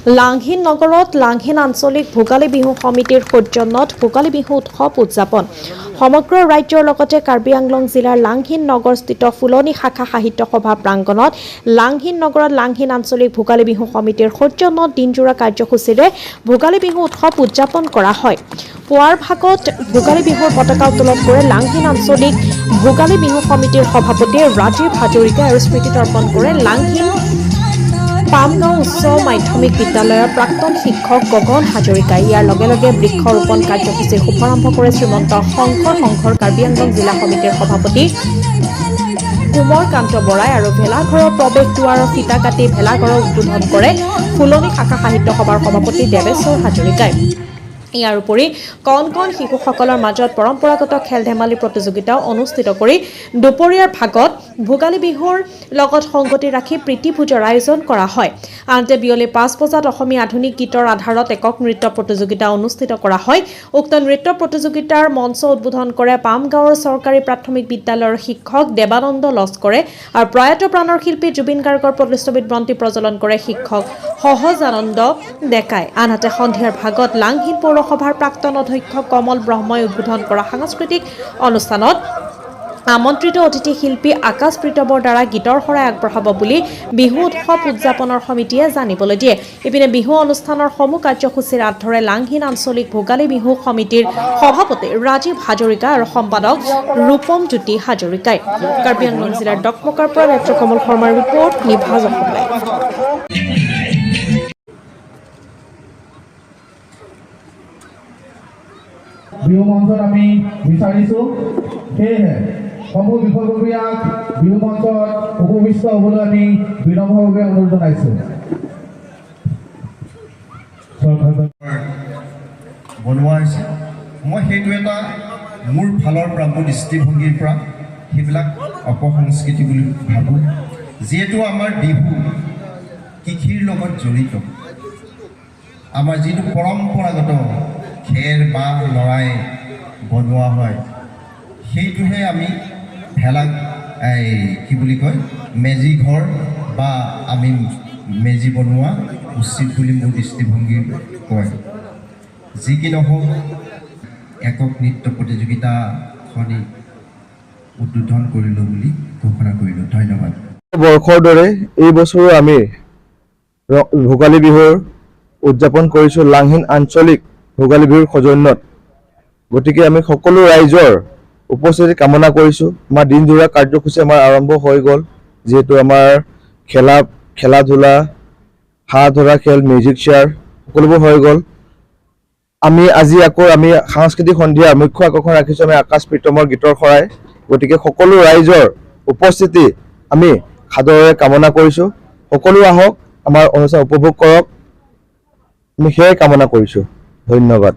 লাংহিন নগৰত লাংহিন আঞ্চলিক ভোগালী বিহু সমিতিৰ সৌজন্যত ভোগালী বিহু উৎসৱ উদযাপন সমগ্ৰ ৰাজ্যৰ লগতে কাৰ্বি আংলং জিলাৰ লাংহিন নগৰস্থিত ফুলনি শাখা সাহিত্য সভা প্ৰাংগণত লাংহিন নগৰত লাংহিন আঞ্চলিক ভোগালী বিহু সমিতিৰ সৌজন্যত দিনজোৰা কাৰ্যসূচীৰে ভোগালী বিহু উৎসৱ উদযাপন কৰা হয়। পুৱাৰ ভাগত ভোগালী বিহুৰ পতাকা উত্তোলন কৰে লাংহিন আঞ্চলিক ভোগালী বিহু সমিতিৰ সভাপতি ৰাজীৱ হাজৰিকা আৰু স্মৃতি তৰ্পণ কৰে লাংহিন পামগাঁও উচ্চ মাধ্যমিক বিদ্যালয়ৰ প্ৰাক্তন শিক্ষক গগন হাজৰিকাই। ইয়াৰ লগে লগে বৃক্ষৰোপণ কাৰ্যসূচীৰ শুভাৰম্ভ কৰে শ্ৰীমন্ত শংকৰ সংঘৰ কাৰ্বি আংলং জিলা সমিতিৰ সভাপতি কুমৰ কান্ত বৰাই আৰু ভেলাঘৰৰ প্ৰৱেশ দুৱাৰৰ ফিতা কাটি ভেলাঘৰৰ উদ্বোধন কৰে ফুলনি শাখা সাহিত্য সভাৰ সভাপতি দেৱেশ্বৰ হাজৰিকাই। ইয়াৰ উপৰি কণ কণ শিশুসকলৰ মাজত পৰম্পৰাগত খেল ধেমালি প্ৰতিযোগিতাও অনুষ্ঠিত কৰি দুপৰীয়াৰ ভাগত ভোগালী বিহুৰ লগত সংগতি ৰাখি প্ৰীতিভোজৰ আয়োজন কৰা হয়। আনহাতে বিয়লি ৫ বজাত অসমীয়া আধুনিক গীতৰ আধাৰত একক নৃত্য প্ৰতিযোগিতা অনুষ্ঠিত কৰা হয়। উক্ত নৃত্য প্ৰতিযোগিতাৰ মঞ্চ উদ্বোধন কৰে পামগাঁৱৰ চৰকাৰী প্ৰাথমিক বিদ্যালয়ৰ শিক্ষক দেৱানন্দ লস্কৰে আৰু প্ৰয়াত প্ৰাণৰ শিল্পী জুবিন গাৰ্গৰ প্ৰতিচ্ছবিত বন্তি প্ৰজ্বলন কৰে শিক্ষক সহজানন্দ ডেকাই। আনহাতে সন্ধিয়াৰ ভাগত লাংহিন পৌৰসভাৰ প্ৰাক্তন অধ্যক্ষ কমল ব্ৰহ্মই উদ্বোধন কৰা সাংস্কৃতিক অনুষ্ঠানত আমন্ত্ৰিত অতিথি শিল্পী আকাশ প্ৰীতমৰ দ্বাৰা গীতৰ শৰাই আগবঢ়াব বুলি বিহু উৎসৱ উদযাপনৰ সমিতিয়ে জানিবলৈ দিয়ে। ইপিনে বিহু অনুষ্ঠানৰ সমূহ কাৰ্যসূচীৰ হাত ধৰে লাংহিন আঞ্চলিক ভোগালী বিহু সমিতিৰ সভাপতি ৰাজীৱ হাজৰিকা আৰু সম্পাদক ৰূপম জ্যোতি হাজৰিকাই। কাৰ্বি আংলং জিলাৰ ডকমকাৰ পৰা নেত্ৰকমল শৰ্মাৰ ৰিপৰ্ট, নিভাজ অসম লাইভ। বিহু মঞ্চত আমি বিচাৰিছোঁ, সেয়েহে সমূহ বিষয়ববীয়াক বিহু মঞ্চত উপবিষ্ট হ'বলৈ আমি বিনম্ৰভাৱে অনুৰোধ জনাইছোঁ। বনোৱা হৈছে, মই সেইটো এটা মোৰ ফালৰ পৰা মোৰ দৃষ্টিভংগীৰ পৰা সেইবিলাক অপসংস্কৃতি বুলি ভাবোঁ। যিহেতু আমাৰ বিহু কৃষিৰ লগত জড়িত, আমাৰ যিটো পৰম্পৰাগত খেৰ বা লৰাই বনোৱা হয়, সেইটোহে আমি কি বুলি কয় মেজি ঘৰ বা আমি মেজি বনোৱা উচিত বুলি মোৰ দৃষ্টিভংগী কয়। যি কি নহওক, একক নৃত্য প্ৰতিযোগিতাখনি উদ্বোধন কৰিলোঁ বুলি ঘোষণা কৰিলোঁ। ধন্যবাদ। বৰ্ষৰ দৰে এই বছৰো আমি ভোগালী বিহুৰ উদযাপন কৰিছোঁ লাংহিন আঞ্চলিক ভোগালী বিহুৰ সৌজন্যত। গতিকে আমি সকলো ৰাইজৰ উপস্থিতি কামনা কৰিছোঁ। আমাৰ দিনজোৰা কাৰ্যসূচী আমাৰ আৰম্ভ হৈ গ'ল, যিহেতু আমাৰ খেলা ধূলা, হাঁহ ধৰা খেল, মিউজিক চেয়াৰ সকলোবোৰ হৈ গ'ল। আজি আকৌ সাংস্কৃতিক সন্ধিয়া মুখ্য আকৰ্ষণ ৰাখিছোঁ আমি আকাশ প্ৰীতমৰ গীতৰ শৰাই। গতিকে সকলো ৰাইজৰ উপস্থিতি আমি সাদৰেৰে কামনা কৰিছোঁ। সকলো আহক, আমাৰ অনুষ্ঠান উপভোগ কৰক, আমি সেয়াই কামনা কৰিছোঁ। ধন্যবাদ।